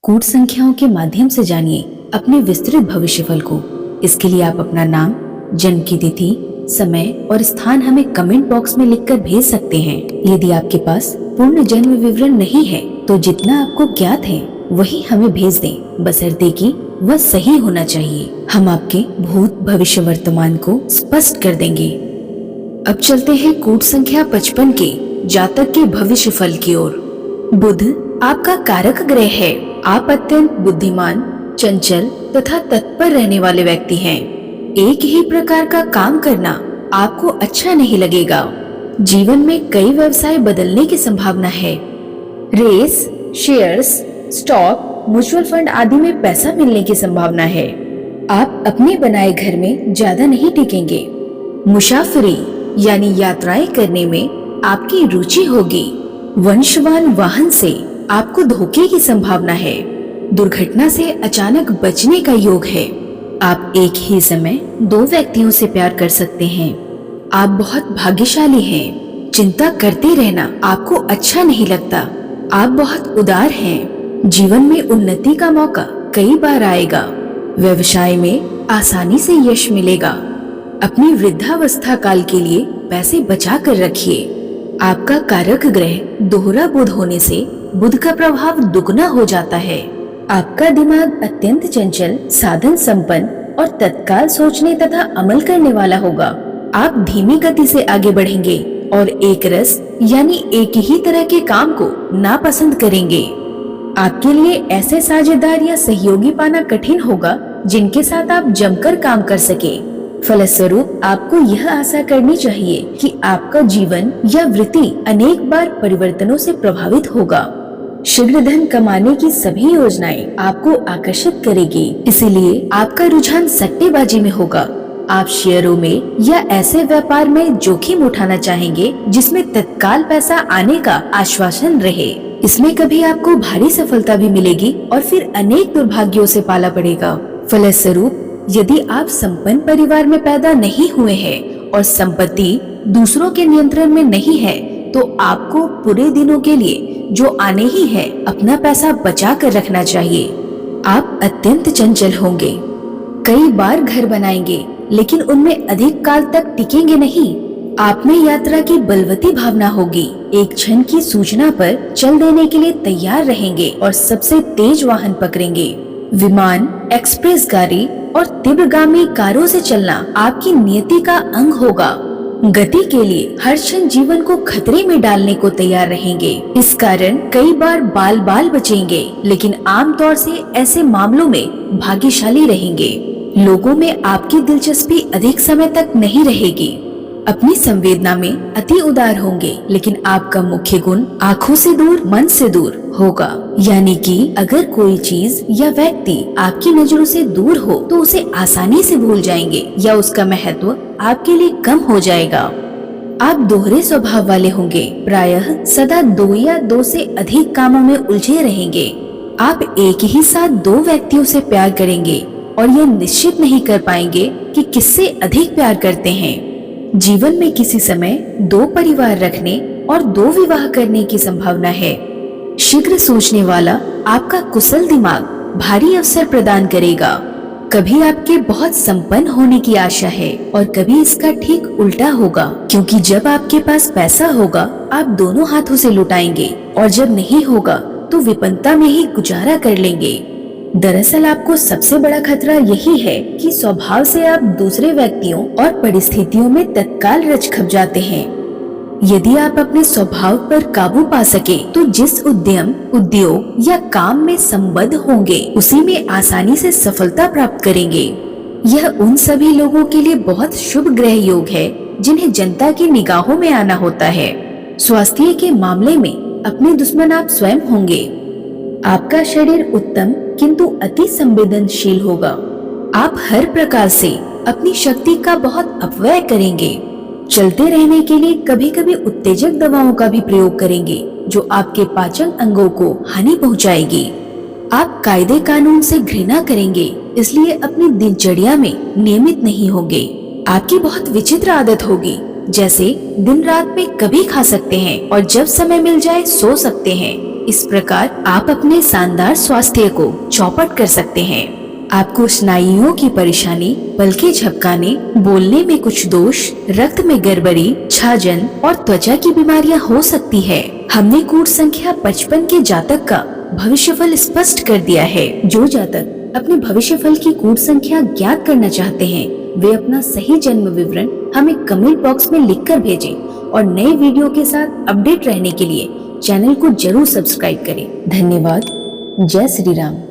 कूट संख्याओं के माध्यम से जानिए अपने विस्तृत भविष्यफल को। इसके लिए आप अपना नाम, जन्म की तिथि, समय और स्थान हमें कमेंट बॉक्स में लिखकर भेज सकते हैं। यदि आपके पास पूर्ण जन्म विवरण नहीं है तो जितना आपको ज्ञात है वही हमें भेज दें, बशर्ते कि वह सही होना चाहिए। हम आपके भूत, भविष्य, वर्तमान को स्पष्ट कर देंगे। अब चलते हैं कूट संख्या 55 के जातक के भविष्य फल की ओर। बुध आपका कारक ग्रह है। आप अत्यंत बुद्धिमान, चंचल तथा तत्पर रहने वाले व्यक्ति हैं। एक ही प्रकार का काम करना आपको अच्छा नहीं लगेगा। जीवन में कई व्यवसाय बदलने की संभावना है। Race, shares, stock, mutual fund आदि में पैसा मिलने की संभावना है। आप अपने बनाए घर में ज्यादा नहीं टिकेंगे। मुसाफिरी यानी यात्राएं करने में आपकी रुचि होगी। वंशवान वाहन से आपको धोखे की संभावना है। दुर्घटना से अचानक बचने का योग है। आप एक ही समय 2 व्यक्तियों से प्यार कर सकते हैं। आप बहुत भाग्यशाली हैं। चिंता करते रहना आपको अच्छा नहीं लगता। आप बहुत उदार हैं। जीवन में उन्नति का मौका कई बार आएगा। व्यवसाय में आसानी से यश मिलेगा। अपनी वृद्धावस्था काल के लिए पैसे बचा कर रखिए। आपका कारक ग्रह दोहरा बुध होने से बुध का प्रभाव दुगना हो जाता है। आपका दिमाग अत्यंत चंचल, साधन संपन्न और तत्काल सोचने तथा अमल करने वाला होगा। आप धीमी गति से आगे बढ़ेंगे और एक रस यानी एक ही तरह के काम को नापसंद करेंगे। आपके लिए ऐसे साझेदार या सहयोगी पाना कठिन होगा जिनके साथ आप जमकर काम कर सके। फलस्वरूप आपको यह आशा करनी चाहिए कि आपका जीवन या वृत्ति अनेक बार परिवर्तनों से प्रभावित होगा। शीघ्र धन कमाने की सभी योजनाएं आपको आकर्षित करेगी, इसीलिए आपका रुझान सट्टेबाजी में होगा। आप शेयरों में या ऐसे व्यापार में जोखिम उठाना चाहेंगे जिसमें तत्काल पैसा आने का आश्वासन रहे। इसमें कभी आपको भारी सफलता भी मिलेगी और फिर अनेक दुर्भाग्यों से पाला पड़ेगा। फलस्वरूप यदि आप संपन्न परिवार में पैदा नहीं हुए हैं और संपत्ति दूसरों के नियंत्रण में नहीं है तो आपको पूरे दिनों के लिए जो आने ही है अपना पैसा बचा कर रखना चाहिए। आप अत्यंत चंचल होंगे। कई बार घर बनाएंगे लेकिन उनमें अधिक काल तक टिकेंगे नहीं। आप में यात्रा की बलवती भावना होगी। एक क्षण की सूचना पर चल देने के लिए तैयार रहेंगे और सबसे तेज वाहन पकड़ेंगे। विमान, एक्सप्रेस गाड़ी और तीव्रगामी कारों से चलना आपकी नियति का अंग होगा। गति के लिए हर क्षण जीवन को खतरे में डालने को तैयार रहेंगे। इस कारण कई बार बाल बाल बचेंगे, लेकिन आमतौर से ऐसे मामलों में भाग्यशाली रहेंगे। लोगों में आपकी दिलचस्पी अधिक समय तक नहीं रहेगी। अपनी संवेदना में अति उदार होंगे, लेकिन आपका मुख्य गुण आँखों से दूर, मन से दूर होगा। यानी कि अगर कोई चीज या व्यक्ति आपकी नजरों से दूर हो तो उसे आसानी से भूल जाएंगे या उसका महत्व आपके लिए कम हो जाएगा। आप दोहरे स्वभाव वाले होंगे। प्रायः सदा 2 या 2 से अधिक कामों में उलझे रहेंगे। आप एक ही साथ 2 व्यक्तियों से प्यार करेंगे और यह निश्चित नहीं कर पाएंगे कि किससे अधिक प्यार करते हैं। जीवन में किसी समय 2 परिवार रखने और 2 विवाह करने की संभावना है। शीघ्र सोचने वाला आपका कुशल दिमाग भारी अवसर प्रदान करेगा। कभी आपके बहुत संपन्न होने की आशा है और कभी इसका ठीक उल्टा होगा, क्योंकि जब आपके पास पैसा होगा आप दोनों हाथों से लुटाएंगे और जब नहीं होगा तो विपन्नता में ही गुजारा कर लेंगे। दरअसल आपको सबसे बड़ा खतरा यही है कि स्वभाव से आप दूसरे व्यक्तियों और परिस्थितियों में तत्काल रच खप जाते हैं। यदि आप अपने स्वभाव पर काबू पा सके तो जिस उद्यम, उद्योग या काम में संबद्ध होंगे उसी में आसानी से सफलता प्राप्त करेंगे। यह उन सभी लोगों के लिए बहुत शुभ ग्रह योग है जिन्हें जनता की निगाहों में आना होता है। स्वास्थ्य के मामले में अपने दुश्मन आप स्वयं होंगे। आपका शरीर उत्तम किंतु अति संवेदनशील होगा। आप हर प्रकार से अपनी शक्ति का बहुत अपव्यय करेंगे। चलते रहने के लिए कभी कभी उत्तेजक दवाओं का भी प्रयोग करेंगे जो आपके पाचन अंगों को हानि पहुंचाएगी। आप कायदे कानून से घृणा करेंगे, इसलिए अपनी दिनचर्या में नियमित नहीं होंगे। आपकी बहुत विचित्र आदत होगी, जैसे दिन रात में कभी खा सकते हैं और जब समय मिल जाए सो सकते हैं। इस प्रकार आप अपने शानदार स्वास्थ्य को चौपट कर सकते हैं। आपको स्नायुओं की परेशानी, पलकें झपकाने, बोलने में कुछ दोष, रक्त में गड़बड़ी, छाजन और त्वचा की बीमारियां हो सकती है। हमने कूट संख्या 55 के जातक का भविष्यफल स्पष्ट कर दिया है। जो जातक अपने भविष्यफल की कूट संख्या ज्ञात करना चाहते हैं, वे अपना सही जन्म विवरण हमें कमेंट बॉक्स में लिखकर भेजें और नए वीडियो के साथ अपडेट रहने के लिए चैनल को जरूर सब्सक्राइब करें। धन्यवाद। जय श्री राम।